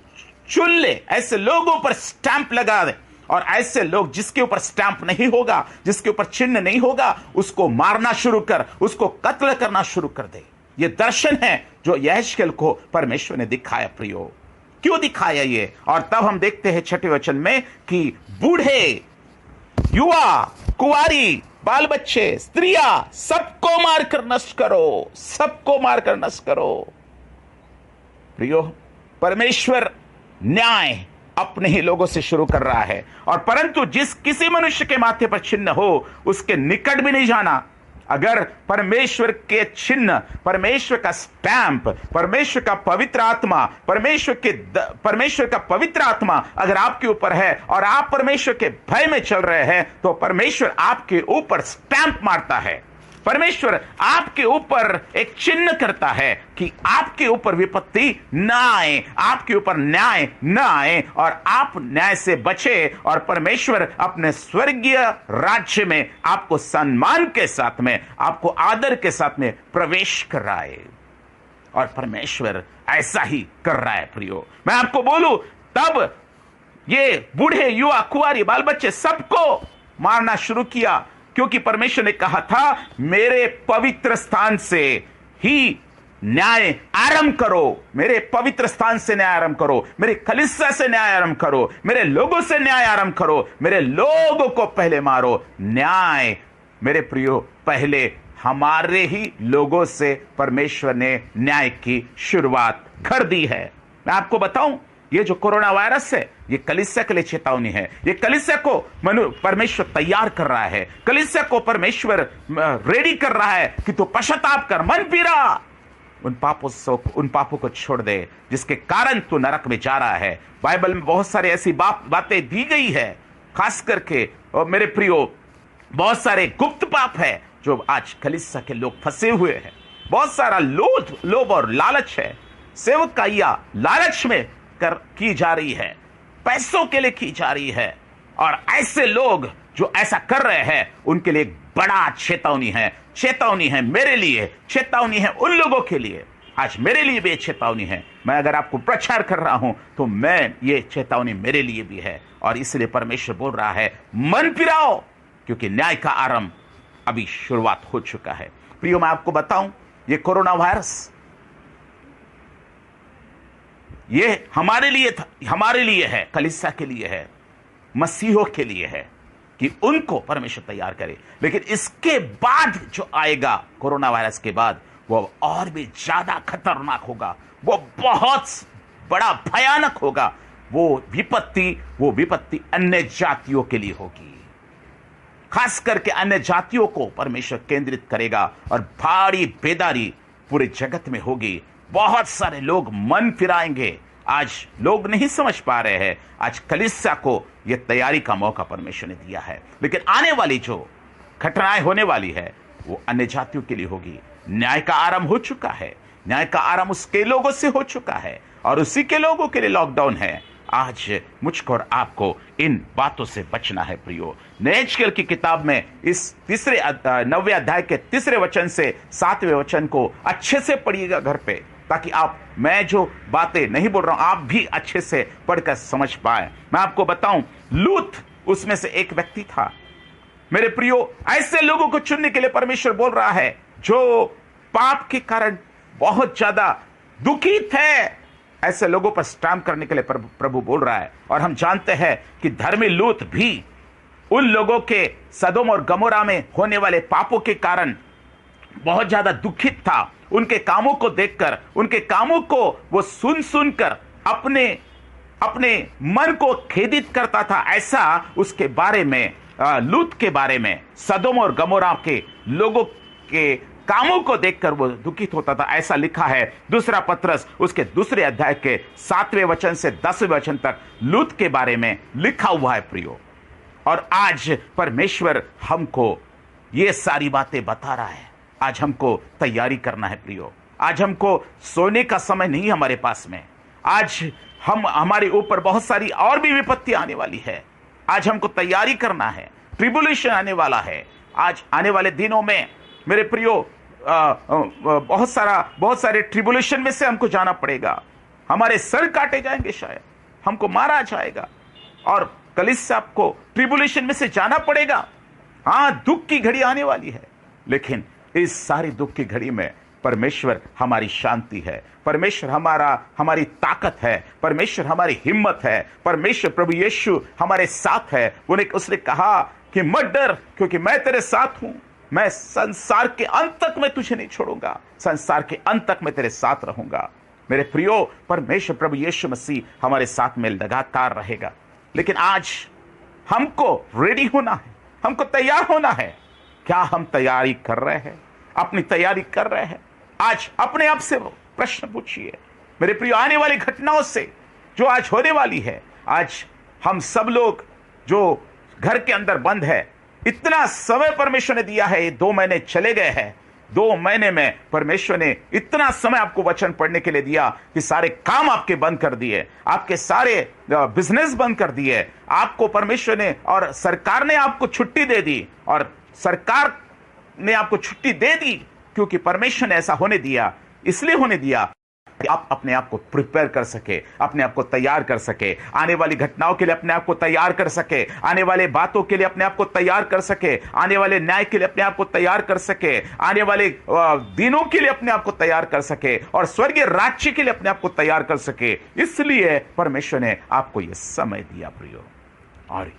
चुन ले, ऐसे लोगों पर स्टैंप लगा दे, और ऐसे लोग जिसके ऊपर स्टैंप नहीं होगा, जिसके ऊपर चिन्ह नहीं होगा, उसको मारना शुरू कर, उसको कत्ल करना शुरू कर दे। यह दर्शन है जो यहेजकेल को परमेश्वर ने दिखाया। प्रियो, क्यों दिखाया ये? और तब हम देखते हैं छठे वचन में कि बूढ़े, युवा, कुंवारी, बाल बच्चे, स्त्रियां, सबको मारकर नष्ट करो, सबको मारकर नष्ट करो। प्रियो, परमेश्वर न्याय अपने ही लोगों से शुरू कर रहा है, और परंतु जिस किसी मनुष्य के माथे पर चिन्ह हो उसके निकट भी नहीं जाना। अगर परमेश्वर के चिन्ह, परमेश्वर का स्टैंप, परमेश्वर का पवित्र आत्मा, परमेश्वर का पवित्र आत्मा अगर आपके ऊपर है और आप परमेश्वर के भय में चल रहे हैं, तो परमेश्वर आपके ऊपर स्टैंप मारता है। परमेश्वर आपके ऊपर एक चिन्ह करता है कि आपके ऊपर विपत्ति ना आए, आपके ऊपर न्याय ना आए, और आप न्याय से बचे, और परमेश्वर अपने स्वर्गीय राज्य में आपको सम्मान के साथ में, आपको आदर के साथ में प्रवेश कराए। और परमेश्वर ऐसा ही कर रहा है। प्रियो, मैं आपको बोलूं, तब ये बूढ़े, युवा, कुंवारी, बाल बच्चे सबको मारना शुरू किया, क्योंकि परमेश्वर ने कहा था, मेरे पवित्र स्थान से ही न्याय आरंभ करो, मेरे पवित्र स्थान से न्याय आरंभ करो, मेरे कलीसिया से न्याय आरंभ करो, मेरे लोगों से न्याय आरंभ करो, मेरे लोगों को पहले मारो। न्याय, मेरे प्रियो, पहले हमारे ही लोगों से परमेश्वर ने न्याय की शुरुआत कर दी है। मैं आपको बताऊं, ये जो कोरोना वायरस है, ये कलीसिया के लिए चेतावनी है। ये कलीसिया को परमेश्वर तैयार कर रहा है, कलीसिया को परमेश्वर रेडी कर रहा है कि तू पश्चाताप कर, मन फिरा, उन पापों को छोड़ दे जिसके कारण तू नरक में जा रहा है। बाइबल में बहुत सारी ऐसी बातें दी गई है, खास करके मेरे प्रियो, बहुत सारे गुप्त पाप है जो आज कलीसिया के लोग फंसे हुए हैं। बहुत सारा लोभ और लालच है, सेवकाइया लालच में की जा रही है, पैसों के लिए की जा रही है, और ऐसे लोग जो ऐसा कर रहे हैं उनके लिए बड़ा चेतावनी है। चेतावनी है मेरे लिए, चेतावनी है उन लोगों के लिए। आज मेरे लिए भी चेतावनी है। मैं अगर आपको प्रचार कर रहा हूं तो मैं ये चेतावनी मेरे लिए भी है, और इसलिए परमेश्वर बोल रहा है, मन फिराओ, क्योंकि न्याय का आरंभ अभी शुरुआत हो चुका है। प्रियो, मैं आपको बताऊं, ये कोरोना वायरस ये हमारे लिए है, कलीसिया के लिए है, मसीहों के लिए है कि उनको परमेश्वर तैयार करे। लेकिन इसके बाद जो आएगा, कोरोना वायरस के बाद, वो और भी ज्यादा खतरनाक होगा, वो बहुत बड़ा भयानक होगा। वो विपत्ति अन्य जातियों के लिए होगी, खास करके अन्य जातियों को परमेश्वर केंद्रित करेगा, और भारी बेदारी पूरे जगत में होगी। बहुत सारे लोग मन फिराएंगे। आज लोग नहीं समझ पा रहे हैं। आज कलीसिया को यह तैयारी का मौका परमेश्वर ने दिया है, लेकिन आने वाली जो घटनाएं होने वाली है वो अन्य जातियों के लिए होगी। न्याय का आरंभ हो चुका है, न्याय का आरंभ उसके लोगों से हो चुका है, और उसी के लोगों के लिए लॉकडाउन है। आज मुझको और आपको इन बातों से बचना है प्रियो। नेहजकेल की किताब में इस 9वें अध्याय के 3 वचन से 7वें वचन को अच्छे से पढ़िएगा घर पे, ताकि आप, मैं जो बातें नहीं बोल रहा हूं, आप भी अच्छे से पढ़कर समझ पाए। मैं आपको बताऊं, लूत उसमें से एक व्यक्ति था। मेरे प्रियो, ऐसे लोगों को चुनने के लिए परमेश्वर बोल रहा है जो पाप के कारण बहुत ज्यादा दुखित है। ऐसे लोगों पर स्टैम्प करने के लिए प्रभु बोल रहा है। और हम जानते हैं कि धर्मी लूत भी उन लोगों के सदोम और गमोरा में होने वाले पापों के कारण बहुत ज्यादा दुखित था। उनके कामों को देखकर, उनके कामों को वो सुन सुनकर अपने मन को खेदित करता था। ऐसा उसके बारे में, लूत के बारे में, सदोम और गमोरा के लोगों के कामों को देखकर वो दुखित होता था। ऐसा लिखा है 2 पत्रस उसके 2 अध्याय के 7वें वचन से 10वें वचन तक लूत के बारे में लिखा हुआ है प्रियो। और आज परमेश्वर हमको ये सारी बातें बता रहा है। आज हमको तैयारी करना है प्रियो। आज हमको सोने का समय नहीं हमारे पास में। आज हमारे ऊपर बहुत सारी और भी विपत्ति आने वाली है। आज हमको तैयारी करना है। ट्रिबुलेशन आने वाला है। आज आने वाले दिनों में मेरे प्रियो बहुत सारे ट्रिबुलेशन में से हमको जाना पड़ेगा। हमारे सर काटे जाएंगे, शायद हमको मारा जाएगा, और कलीसिया को ट्रिबुलेशन में से जाना पड़ेगा। हाँ, दुख की घड़ी आने वाली है, लेकिन इस सारी दुख की घड़ी में परमेश्वर हमारी शांति है, परमेश्वर हमारी ताकत है, परमेश्वर हमारी हिम्मत है, परमेश्वर प्रभु यीशु हमारे साथ है। उसने कहा कि मत डर, क्योंकि मैं तेरे साथ हूं। मैं संसार के अंत तक मैं तुझे नहीं छोड़ूंगा, संसार के अंत तक मैं तेरे साथ रहूंगा। मेरे प्रियो, परमेश्वर प्रभु यीशु मसीह हमारे साथ में लगातार रहेगा। लेकिन आज हमको रेडी होना है, हमको तैयार होना है। क्या हम तैयारी कर रहे हैं? अपनी तैयारी कर रहे हैं? आज अपने आप से प्रश्न पूछिए मेरे प्रियो। आने वाली घटनाओं से जो आज होने वाली है, आज हम सब लोग जो घर के अंदर बंद है, इतना समय परमेश्वर ने दिया है। 2 महीने चले गए हैं। 2 महीने में परमेश्वर ने इतना समय आपको वचन पढ़ने के लिए दिया कि सारे काम आपके बंद कर दिए, आपके सारे बिजनेस बंद कर दिए। आपको परमेश्वर ने और सरकार ने आपको छुट्टी दे दी, और सरकार ने आपको छुट्टी दे दी क्योंकि परमेश्वर ने ऐसा होने दिया। इसलिए होने दिया कि आप अपने आप को प्रिपेयर कर सके, अपने आप को तैयार कर सके, आने वाली घटनाओं के लिए अपने आप को तैयार कर सके, आने वाले बातों के लिए अपने आप को तैयार कर सके, आने वाले न्याय के लिए अपने आप को तैयार कर सके, आने वाले दिनों के लिए अपने आप को तैयार कर सके, और स्वर्गीय राज्य के लिए अपने आप को तैयार कर सके। इसलिए परमेश्वर ने आपको यह समय दिया प्रियो। और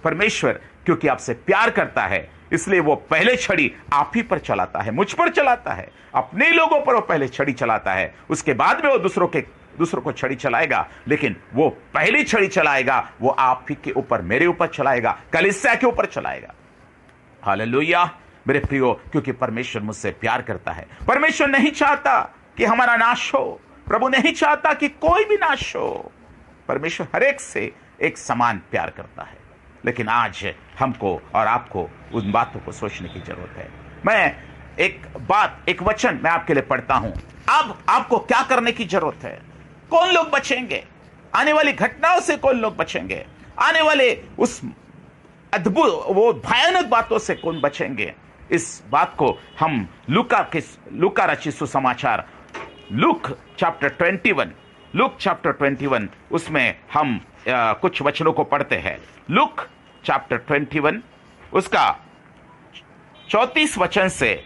परमेश्वर क्योंकि आपसे प्यार करता है, इसलिए वो पहले छड़ी आप ही पर चलाता है, मुझ पर चलाता है, अपने लोगों पर वो पहले छड़ी चलाता है। उसके बाद में वो दूसरों को छड़ी चलाएगा, लेकिन वो पहली छड़ी चलाएगा, वो आप ही के ऊपर, मेरे ऊपर चलाएगा, कलीसिया के ऊपर चलाएगा। हालेलुया मेरे प्रियो, क्योंकि परमेश्वर मुझसे प्यार करता है। परमेश्वर नहीं चाहता कि हमारा नाश हो, प्रभु नहीं चाहता कि कोई भी नाश हो। परमेश्वर हर एक से एक समान प्यार करता है। लेकिन आज हमको और आपको उन बातों को सोचने की जरूरत है। मैं एक वचन मैं आपके लिए पढ़ता हूं। अब आपको क्या करने की जरूरत है? कौन लोग बचेंगे? आने वाली घटनाओं से कौन लोग बचेंगे? आने वाले उस अद्भुत, वो भयानक बातों से कौन बचेंगे? इस बात को हम लूका रचित सुसमाचार, लूक चैप्टर 21 उसमें हम कुछ वचनों को पढ़ते हैं। लूक चैप्टर 21 उसका 34 वचन से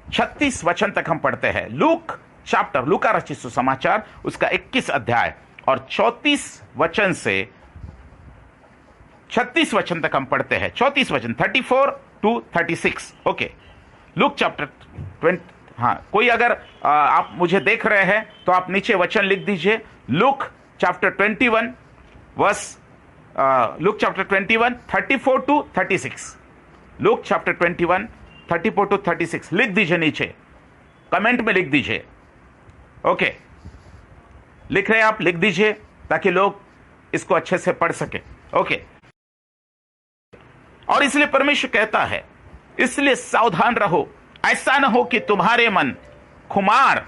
36 वचन तक हम पढ़ते हैं। लूका रचित सुसमाचार उसका 21 अध्याय और 34 वचन से 36 वचन तक हम पढ़ते हैं। 34 वचन 34 to 36। Okay, Luke chapter 20। हाँ, कोई अगर आप मुझे देख रहे हैं तो आप नीचे वचन लिख दीजिए। Luke chapter 21 verse, Luke chapter 21 34 to 36। Luke chapter 21 34 to 36 लिख दीजिए, नीचे कमेंट में लिख दीजिए। ओके, लिख रहे हैं आप? लिख दीजिए ताकि लोग इसको अच्छे से पढ़ सके। ओके, और इसलिए परमेश्वर कहता है, इसलिए सावधान रहो, ऐसा ना हो कि तुम्हारे मन खुमार,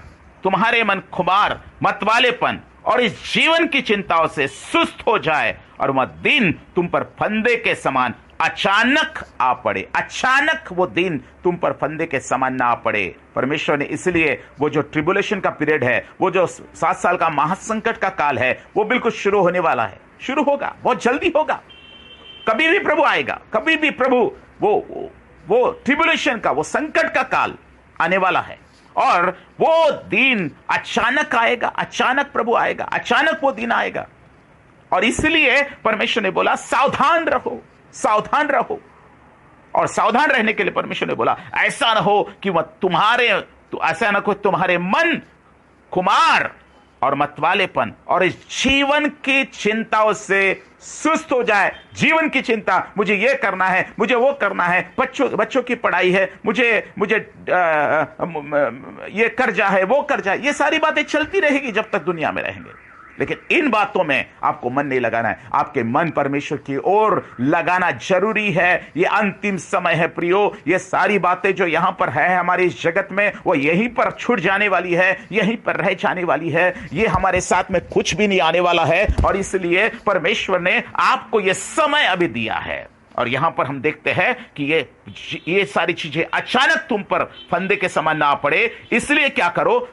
मतवालेपन और इस जीवन की चिंताओं से सुस्त हो जाए और वह दिन तुम पर फंदे के समान अचानक आ पड़े। अचानक वो दिन तुम पर फंदे के समान ना आ पड़े। परमेश्वर ने इसलिए वो जो ट्रिबुलेशन का पीरियड है, वो जो 7 साल का महासंकट का काल है, वो बिल्कुल शुरू होने वाला है, शुरू होगा, बहुत जल्दी होगा। कभी भी प्रभु आएगा, कभी भी प्रभु वो ट्रिबुलेशन का, वो संकट का काल आने वाला है और वो दिन अचानक आएगा। अचानक प्रभु आएगा, अचानक वो दिन आएगा। और इसलिए परमेश्वर ने बोला सावधान रहो, सावधान रहो। और सावधान रहने के लिए परमेश्वर ने बोला ऐसा ना हो कि वह ऐसा ना हो तुम्हारे मन खुमार और मतवालेपन और इस जीवन की चिंताओं से सुस्त हो जाए। जीवन की चिंता, मुझे ये करना है, मुझे वो करना है, बच्चों की पढ़ाई है, मुझे ये कर्जा है, वो कर्जा है, ये सारी बातें चलती रहेगी जब तक दुनिया में रहेंगे। लेकिन इन बातों में आपको मन नहीं लगाना है, आपके मन परमेश्वर की ओर लगाना जरूरी है। ये अंतिम समय है प्रियो। ये सारी बातें जो यहां पर है हमारे इस जगत में, वो यहीं पर छूट जाने वाली है, यहीं पर रह जाने वाली है। ये हमारे साथ में कुछ भी नहीं आने वाला है। और इसलिए परमेश्वर ने आपको ये समय अभी दिया है। और यहां पर हम देखते हैं कि ये सारी चीजें अचानक तुम पर फंदे के समान ना पड़े। इसलिए क्या करो,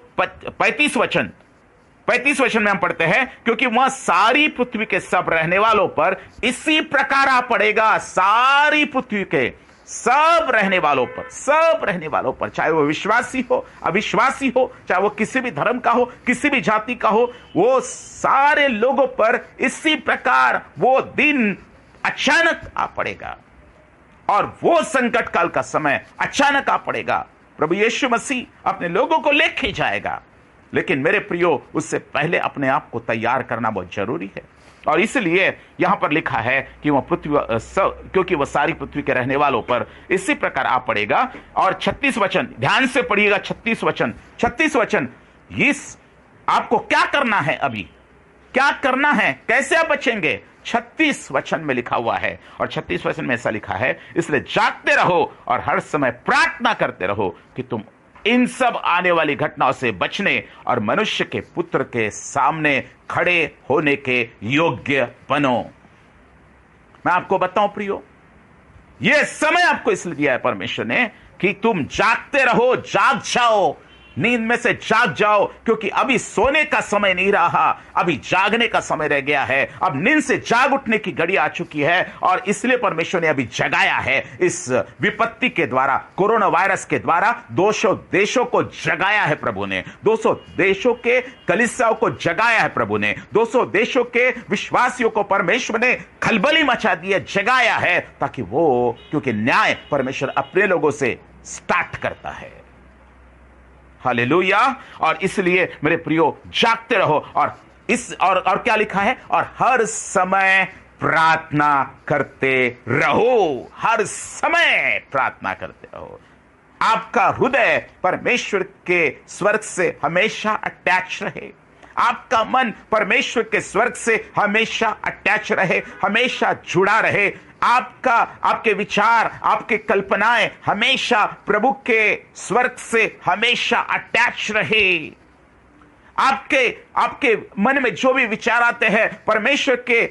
35 वचन में हम पढ़ते हैं, क्योंकि वह सारी पृथ्वी के सब रहने वालों पर इसी प्रकार आ पड़ेगा। सारी पृथ्वी के सब रहने वालों पर, चाहे वो विश्वासी हो, अविश्वासी हो, चाहे वो किसी भी धर्म का हो, किसी भी जाति का हो, वो सारे लोगों पर इसी प्रकार वो दिन अचानक आ पड़ेगा। और वो संकट काल का समय अचानक आ पड़ेगा। प्रभु यीशु मसीह अपने लोगों को लेके जाएगा। लेकिन मेरे प्रियो, उससे पहले अपने आप को तैयार करना बहुत जरूरी है। और इसलिए यहां पर लिखा है कि वह क्योंकि वह सारी पृथ्वी के रहने वालों पर इसी प्रकार आ पड़ेगा। और 36 वचन ध्यान से पढ़िएगा। 36 वचन इस आपको क्या करना है, अभी क्या करना है, कैसे आप बचेंगे, 36 वचन में लिखा हुआ है। और 36 वचन में ऐसा लिखा है, इसलिए जागते रहो और हर समय प्रार्थना करते रहो कि तुम इन सब आने वाली घटनाओं से बचने और मनुष्य के पुत्र के सामने खड़े होने के योग्य बनो। मैं आपको बताऊं प्रियो, यह समय आपको इसलिए दिया है परमेश्वर ने कि तुम जागते रहो, जाग जाओ, नींद में से जाग जाओ। क्योंकि अभी सोने का समय नहीं रहा, अभी जागने का समय रह गया है। अब नींद से जाग उठने की घड़ी आ चुकी है। और इसलिए परमेश्वर ने अभी जगाया है इस विपत्ति के द्वारा, कोरोना वायरस के द्वारा 200 देशों को जगाया है प्रभु ने। 200 देशों के कलीसियाओं को जगाया है प्रभु ने। 200 देशों के विश्वासियों को परमेश्वर ने खलबली मचा दी है, जगाया है, ताकि वो, क्योंकि न्याय परमेश्वर अपने लोगों से स्टार्ट करता है। हालेलुया। और इसलिए मेरे प्रियो, जागते रहो। और क्या लिखा है, और हर समय प्रार्थना करते रहो। हर समय प्रार्थना करते रहो। आपका हृदय परमेश्वर के स्वर्ग से हमेशा अटैच रहे। आपका मन परमेश्वर के स्वर्ग से हमेशा अटैच रहे, हमेशा जुड़ा रहे। आपके विचार, आपके कल्पनाएं हमेशा प्रभु के स्वर्ग से हमेशा अटैच रहे। आपके मन में जो भी विचार आते हैं, परमेश्वर के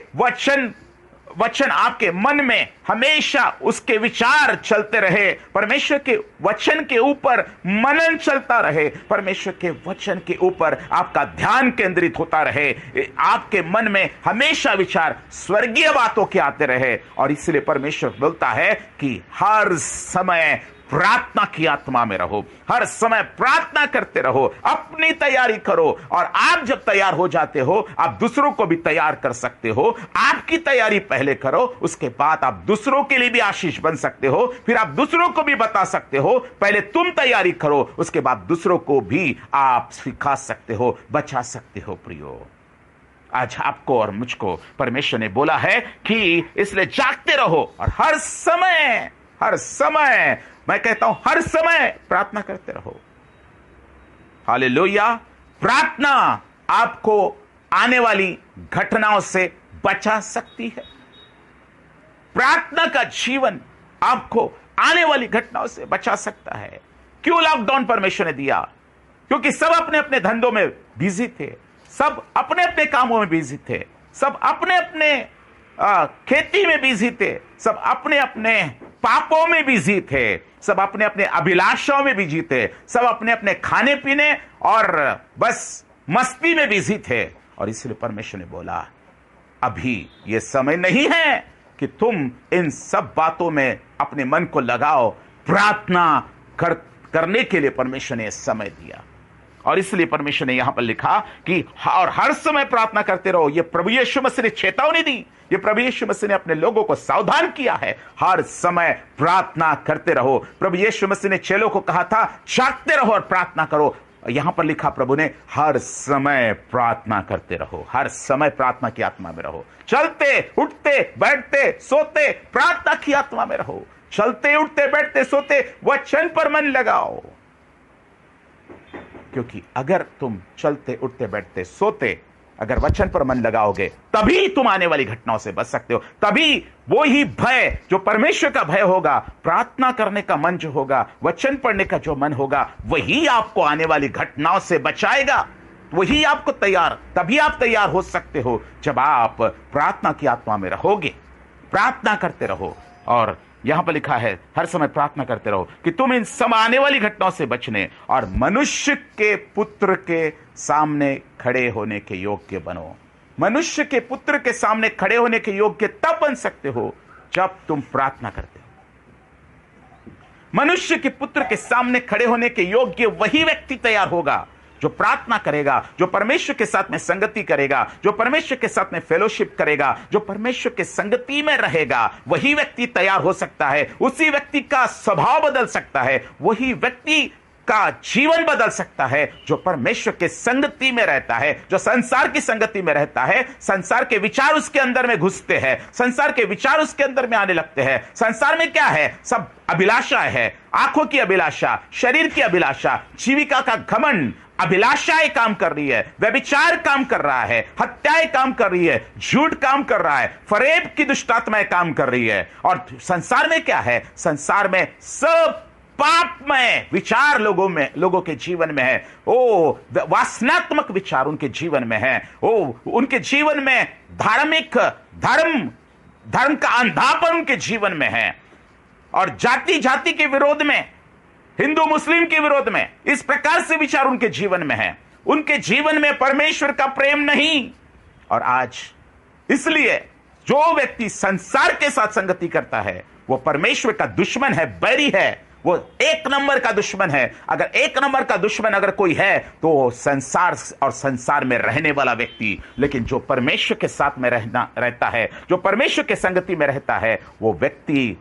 वचन आपके मन में हमेशा उसके विचार चलते रहे। परमेश्वर के वचन के ऊपर मनन चलता रहे। परमेश्वर के वचन के ऊपर आपका ध्यान केंद्रित होता रहे। आपके मन में हमेशा विचार स्वर्गीय बातों के आते रहे। और इसलिए परमेश्वर बोलता है कि हर समय प्रार्थना की आत्मा में रहो, हर समय प्रार्थना करते रहो, अपनी तैयारी करो। और आप जब तैयार हो जाते हो, आप दूसरों को भी तैयार कर सकते हो। आपकी तैयारी पहले करो, उसके बाद आप दूसरों के लिए भी आशीष बन सकते हो। फिर आप दूसरों को भी बता सकते हो। पहले तुम तैयारी करो, उसके बाद दूसरों को भी आप सिखा सकते हो, बचा सकते हो। प्रियो, आज आपको और मुझको परमेश्वर ने बोला है कि इसलिए जागते रहो और हर समय मैं कहता हूं, हर समय प्रार्थना करते रहो। हालेलुया। प्रार्थना आपको आने वाली घटनाओं से बचा सकती है। प्रार्थना का जीवन आपको आने वाली घटनाओं से बचा सकता है। क्यों लॉकडाउन परमेश्वर ने दिया? क्योंकि सब अपने अपने धंधों में बिजी थे, सब अपने अपने कामों में बिजी थे, सब अपने अपने खेती में बिजी थे, सब अपने अपने पापों में बिजी थे, सब अपने अपने अभिलाषाओं में बिजी थे, सब अपने अपने खाने पीने और बस मस्ती में बिजी थे। और इसलिए परमेश्वर ने बोला, अभी ये समय नहीं है कि तुम इन सब बातों में अपने मन को लगाओ। प्रार्थना करने के लिए परमेश्वर ने समय दिया। और इसलिए परमेश्वर ने यहां पर लिखा कि और हर समय प्रार्थना करते रहो। यह प्रभु यीशु मसीह ने चेतावनी दी, ये प्रभु यीशु मसीह ने अपने लोगों को सावधान किया है, हर समय प्रार्थना करते रहो। प्रभु यीशु मसीह ने चेलों को कहा था, जागते रहो और प्रार्थना करो। यहां पर लिखा प्रभु ने, हर समय प्रार्थना करते रहो, हर समय प्रार्थना की आत्मा में रहो। चलते उठते बैठते सोते प्रार्थना की आत्मा में रहो। चलते उठते बैठते सोते वचन पर मन लगाओ, क्योंकि अगर तुम चलते उठते बैठते सोते अगर वचन पर मन लगाओगे, तभी तुम आने वाली घटनाओं से बच सकते हो। तभी वो ही भय जो परमेश्वर का भय होगा, प्रार्थना करने का मन जो होगा, वचन पढ़ने का जो मन होगा, वही आपको आने वाली घटनाओं से बचाएगा, वही आपको तभी आप तैयार हो सकते हो जब आप प्रार्थना की आत्मा में रहोगे। प्रार्थना करते रहो। और यहां पर लिखा है, हर समय प्रार्थना करते रहो कि तुम इन सब आने वाली घटनाओं से बचने और मनुष्य के पुत्र के सामने खड़े होने के योग्य बनो। मनुष्य के पुत्र के सामने खड़े होने के योग्य तब बन सकते हो जब तुम प्रार्थना करते हो। मनुष्य के पुत्र के सामने खड़े होने के योग्य वही व्यक्ति तैयार होगा जो प्रार्थना करेगा, जो परमेश्वर के साथ में संगति करेगा, जो परमेश्वर के साथ में फेलोशिप करेगा, जो परमेश्वर के संगति में रहेगा। वही व्यक्ति तैयार हो सकता है, उसी व्यक्ति का स्वभाव बदल सकता है, वही व्यक्ति का जीवन बदल सकता है जो परमेश्वर के संगति में रहता है, जो संसार की संगति में रहता है। संसार के विचार उसके अंदर में घुसते हैं, संसार के विचार उसके अंदर में आने लगते हैं। संसार में क्या है? सब अभिलाषा है, आंखों की अभिलाषा, शरीर की अभिलाषा, जीविका का घमंड। अभिलाषाएं काम कर रही है, व्यभिचार काम कर रहा है, हत्याएं काम कर रही है, झूठ काम कर रहा है, फरेब की दुष्ट आत्माएं काम कर रही है। और संसार में क्या है? संसार में सब पापमय विचार लोगों के जीवन में है। ओ वासनात्मक विचार उनके जीवन में है। ओ उनके जीवन में धर्म का अंधापन उनके जीवन में है। और जाति जाति के विरोध में, हिंदू मुस्लिम के विरोध में, इस प्रकार से विचार उनके जीवन में है। उनके जीवन में परमेश्वर का प्रेम नहीं। और आज इसलिए जो व्यक्ति संसार के साथ संगति करता है वो परमेश्वर का दुश्मन है, बैरी है, वो एक नंबर का दुश्मन है। अगर एक नंबर का दुश्मन अगर कोई है तो संसार और संसार में रहने वाला व्यक्ति। लेकिन जो परमेश्वर के साथ में रहता है, जो परमेश्वर के संगति में रहता है, वो व्यक्ति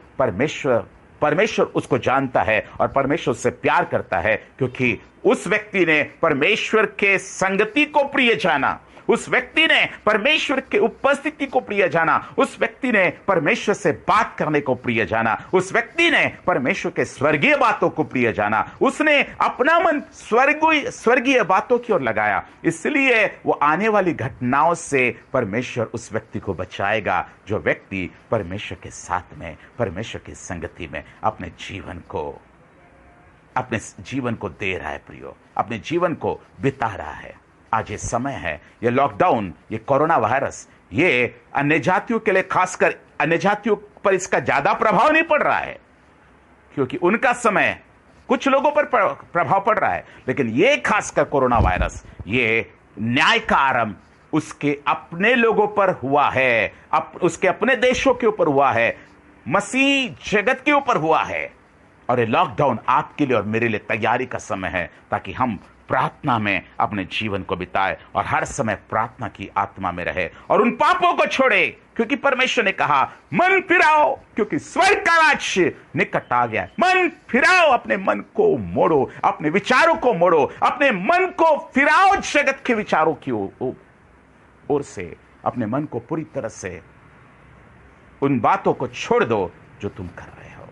परमेश्वर उसको जानता है और परमेश्वर उससे प्यार करता है, क्योंकि उस व्यक्ति ने परमेश्वर के संगति को प्रिय जाना, उस व्यक्ति ने परमेश्वर के उपस्थिति को प्रिय जाना, उस व्यक्ति ने परमेश्वर से बात करने को प्रिय जाना, उस व्यक्ति ने परमेश्वर के स्वर्गीय बातों को प्रिय जाना। उसने अपना मन स्वर्गीय बातों की ओर लगाया। इसलिए वो आने वाली घटनाओं से परमेश्वर उस व्यक्ति को बचाएगा जो व्यक्ति परमेश्वर के साथ में, परमेश्वर की संगति में अपने जीवन को दे रहा है, प्रियो, अपने जीवन को बिता रहा है। आज ये समय है, ये लॉकडाउन, ये कोरोना वायरस, ये अन्य जातियों के लिए, खासकर अन्य जातियों पर इसका ज्यादा प्रभाव नहीं पड़ रहा है, क्योंकि उनका समय कुछ लोगों पर प्रभाव पड़ रहा है। लेकिन ये खासकर कोरोना वायरस, ये न्याय का आरंभ उसके अपने लोगों पर हुआ है, उसके अपने देशों के ऊपर हुआ है, मसीह जगत के ऊपर हुआ है। और ये लॉकडाउन आपके लिए और मेरे लिए तैयारी का समय है, ताकि हम प्रार्थना में अपने जीवन को बिताए और हर समय प्रार्थना की आत्मा में रहे और उन पापों को छोड़े, क्योंकि परमेश्वर ने कहा मन फिराओ, क्योंकि स्वर्ग का राज्य निकट आ गया है। मन फिराओ, अपने मन को मोड़ो, अपने विचारों को मोड़ो, अपने मन को फिराओ जगत के विचारों की ओर से। अपने मन को पूरी तरह से उन बातों को छोड़ दो जो तुम कर रहे हो।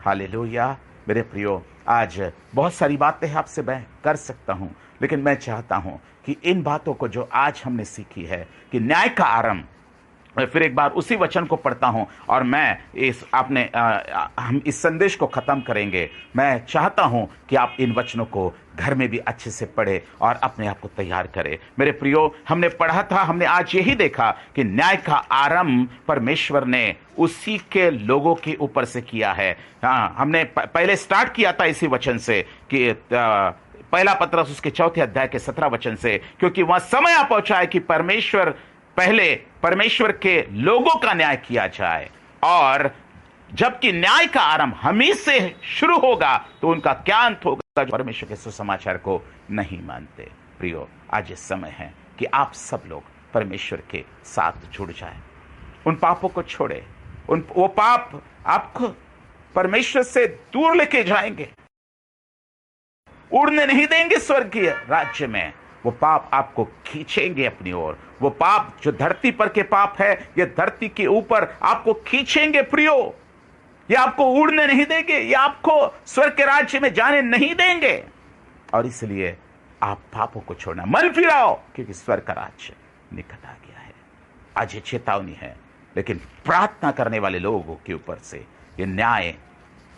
हालेलुया। मेरे प्रियो, आज बहुत सारी बातें आपसे मैं कर सकता हूं, लेकिन मैं चाहता हूं कि इन बातों को जो आज हमने सीखी है कि न्याय का आरंभ मैं फिर एक बार उसी वचन को पढ़ता हूं और मैं हम इस संदेश को खत्म करेंगे। मैं चाहता हूं कि आप इन वचनों को घर में भी अच्छे से पढ़े और अपने आप को तैयार करें। मेरे प्रियो, हमने पढ़ा था, हमने आज यही देखा कि न्याय का आरंभ परमेश्वर ने उसी के लोगों के ऊपर से किया है। हाँ, हमने पहले स्टार्ट किया था इसी वचन से कि पहला पत्रस उसके 4 अध्याय के 17 वचन से, क्योंकि वहां समय आ पहुंचा है कि परमेश्वर के लोगों का न्याय किया जाए, और जबकि न्याय का आरंभ हम ही से शुरू होगा तो उनका क्या अंत होगा जो परमेश्वर के सुसमाचार को नहीं मानते। प्रियो, आज इस समय है कि आप सब लोग परमेश्वर के साथ जुड़ जाए, उन पापों को छोड़े। वो पाप आपको परमेश्वर से दूर लेके जाएंगे, उड़ने नहीं देंगे स्वर्गीय राज्य में। वो पाप आपको खींचेंगे अपनी ओर। वो पाप जो धरती पर के पाप है, ये धरती के ऊपर आपको खींचेंगे प्रियो। ये आपको उड़ने नहीं देंगे, ये आपको स्वर्ग के राज्य में जाने नहीं देंगे। और इसलिए आप पापों को छोड़ना, मन फिराओ, क्योंकि स्वर्ग का राज्य निकट आ गया है। आज ये चेतावनी है, लेकिन प्रार्थना करने वाले लोगों के ऊपर से ये न्याय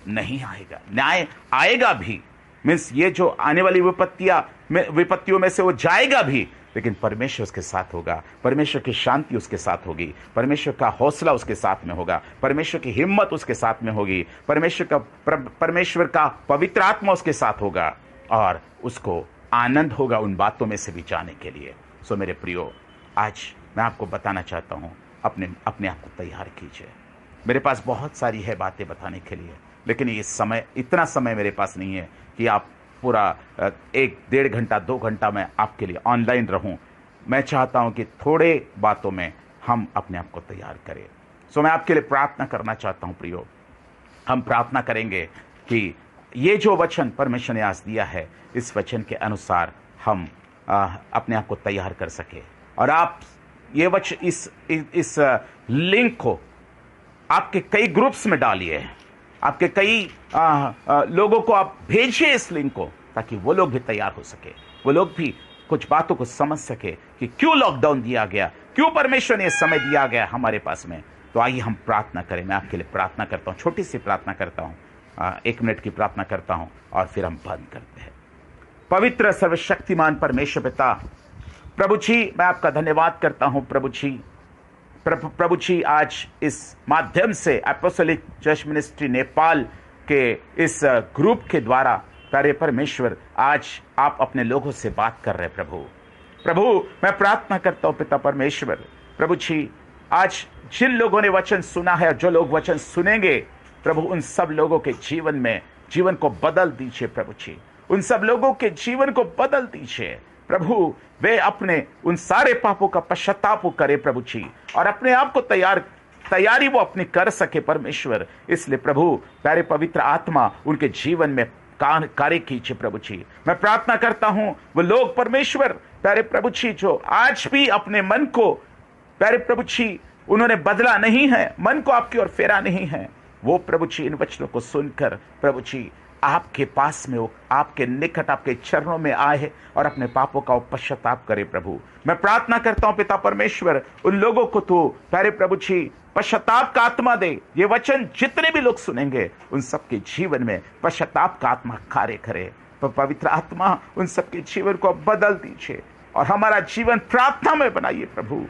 नहीं आएगा। न्याय आएगा भी, मीन्स ये जो आने वाली विपत्तियों में से वो जाएगा भी, लेकिन परमेश्वर उसके साथ होगा। परमेश्वर की शांति उसके साथ होगी, परमेश्वर का हौसला उसके साथ में होगा, परमेश्वर की हिम्मत उसके साथ में होगी, परमेश्वर का पवित्र आत्मा उसके साथ होगा, और उसको आनंद होगा उन बातों में से भी जाने के लिए। सो मेरे प्रियो, आज मैं आपको बताना चाहता हूं, अपने आप को तैयार कीजिए। मेरे पास बहुत सारी है बातें बताने के लिए, लेकिन इतना समय मेरे पास नहीं है कि आप पूरा 1-1.5 घंटा 2 घंटा मैं आपके लिए ऑनलाइन रहूं। मैं चाहता हूं कि थोड़े बातों में हम अपने आप को तैयार करें। सो मैं आपके लिए प्रार्थना करना चाहता हूं प्रियो। हम प्रार्थना करेंगे कि ये जो वचन परमेश्वर ने आज दिया है, इस वचन के अनुसार हम अपने आप को तैयार कर सके। और आप ये वचन इस लिंक को आपके कई ग्रुप्स में डालिए, आपके कई लोगों को आप भेजिए इस लिंक को, ताकि वो लोग भी तैयार हो सके, वो लोग भी कुछ बातों को समझ सके कि क्यों लॉकडाउन दिया गया, क्यों परमेश्वर ने समय दिया गया हमारे पास में। तो आइए हम प्रार्थना करें। मैं आपके लिए प्रार्थना करता हूं, छोटी सी प्रार्थना करता हूं, 1 मिनट की प्रार्थना करता हूं और फिर हम बंद करते हैं। पवित्र सर्वशक्तिमान परमेश्वर पिता, प्रभु जी, मैं आपका धन्यवाद करता हूं। प्रभु जी, आज इस माध्यम से अपोस्टोलिक चर्च मिनिस्ट्री नेपाल के इस ग्रुप के द्वारा प्यारे परमेश्वर, आज आप अपने लोगों से बात कर रहे हैं। प्रभु मैं प्रार्थना करता हूं पिता परमेश्वर, प्रभु जी, आज जिन लोगों ने वचन सुना है, जो लोग वचन सुनेंगे, प्रभु उन सब लोगों के जीवन को बदल दीजिए। प्रभु जी, उन सब लोगों के जीवन को बदल दीजिए। प्रभु वे अपने उन सारे पापों का पश्चाताप करे प्रभु जी, और अपने आप को तैयारी वो अपनी कर सके परमेश्वर। इसलिए प्रभु प्यारे पवित्र आत्मा उनके जीवन में कार्य कीजिए प्रभु जी। मैं प्रार्थना करता हूं वो लोग परमेश्वर प्यारे प्रभु जी, जो आज भी अपने मन को प्यारे प्रभु जी उन्होंने बदला नहीं है, मन को आपकी ओर फेरा नहीं है, वो प्रभु जी इन वचनों को सुनकर प्रभु जी आपके पास में हो, आपके निकट, आपके चरणों में आए और अपने पापों का पश्चाताप करे। प्रभु मैं प्रार्थना करता हूं पिता परमेश्वर, उन लोगों को तो प्यारे प्रभु जी पश्चाताप का आत्मा दे। ये वचन जितने भी लोग सुनेंगे, उन सबके जीवन में पश्चाताप का आत्मा कार्य करे। पवित्र आत्मा उन सबके जीवन को बदल दीजिए और हमारा जीवन प्रार्थना में बनाइए प्रभु,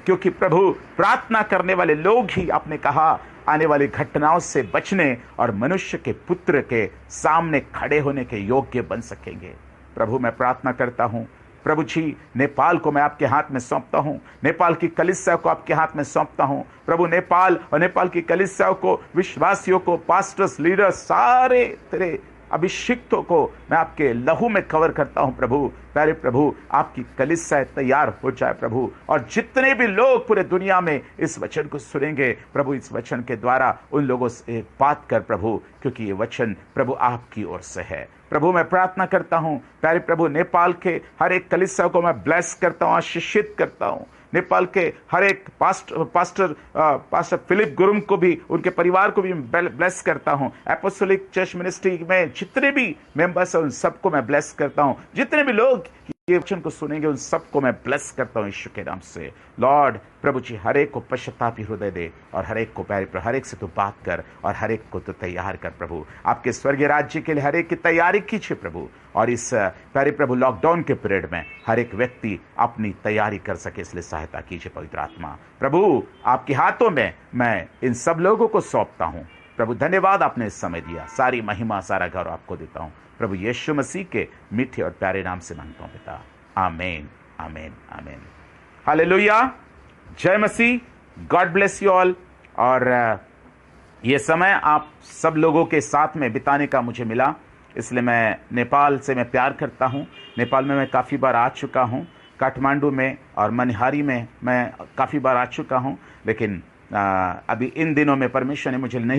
क्योंकि प्रभु प्रार्थना करने वाले लोग ही, आपने कहा, आने वाली घटनाओं से बचने और मनुष्य के पुत्र के सामने खड़े होने के योग्य बन सकेंगे। प्रभु मैं प्रार्थना करता हूं प्रभु जी, नेपाल को मैं आपके हाथ में सौंपता हूं, नेपाल की कलीसिया को आपके हाथ में सौंपता हूं प्रभु। नेपाल और नेपाल की कलीसिया को, विश्वासियों को, पास्टर्स, लीडर्स, सारे तेरे अभिषिक्तों को मैं आपके लहू में कवर करता हूं प्रभु। प्यारे प्रभु, आपकी कलीसिया तैयार हो जाए प्रभु, और जितने भी लोग पूरे दुनिया में इस वचन को सुनेंगे प्रभु, इस वचन के द्वारा उन लोगों से बात कर प्रभु, क्योंकि ये वचन प्रभु आपकी ओर से है। प्रभु मैं प्रार्थना करता हूं प्यारे प्रभु, नेपाल के हर एक कलीसिया को मैं ब्लेस करता हूं, आशीषित करता हूं। नेपाल के हर एक पास्टर फिलिप गुरुम को भी, उनके परिवार को भी ब्लेस करता हूं। एपोस्टोलिक चर्च मिनिस्ट्री में जितने भी मेंबर्स हैं, उन सबको मैं ब्लेस करता हूं। जितने भी लोग ये वचन को सुनेंगे उन सबको मैं ब्लेस करता हूँ यीशु के नाम से। लॉर्ड प्रभु जी हर एक को पश्चातापी हृदय दे और हर एक को प्यारे हर एक से तो बात कर और हर एक को तो तैयार कर प्रभु, आपके स्वर्गीय राज्य के लिए हर एक की तैयारी कीजिए प्रभु। और इस प्यारे प्रभु लॉकडाउन के पीरियड में हर एक व्यक्ति अपनी तैयारी कर सके, इसलिए सहायता कीजिए पवित्र आत्मा। प्रभु आपके हाथों में मैं इन सब लोगों को सौंपता हूँ प्रभु। धन्यवाद आपने इस समय दिया, सारी महिमा सारा गौरव आपको देता हूँ प्रभु यीशु मसीह के मीठे और प्यारे नाम से मांगता हूँ पिता, आमीन आमीन आमीन। हालेलुया, जय मसीह, गॉड ब्लेस यू ऑल। और ये समय आप सब लोगों के साथ में बिताने का मुझे मिला, इसलिए मैं नेपाल से मैं प्यार करता हूँ। नेपाल में मैं काफ़ी बार आ चुका हूँ, काठमांडू में और मनिहारी में मैं काफ़ी बार आ चुका हूँ, लेकिन अभी इन दिनों में परमेश्वर ने मुझे नहीं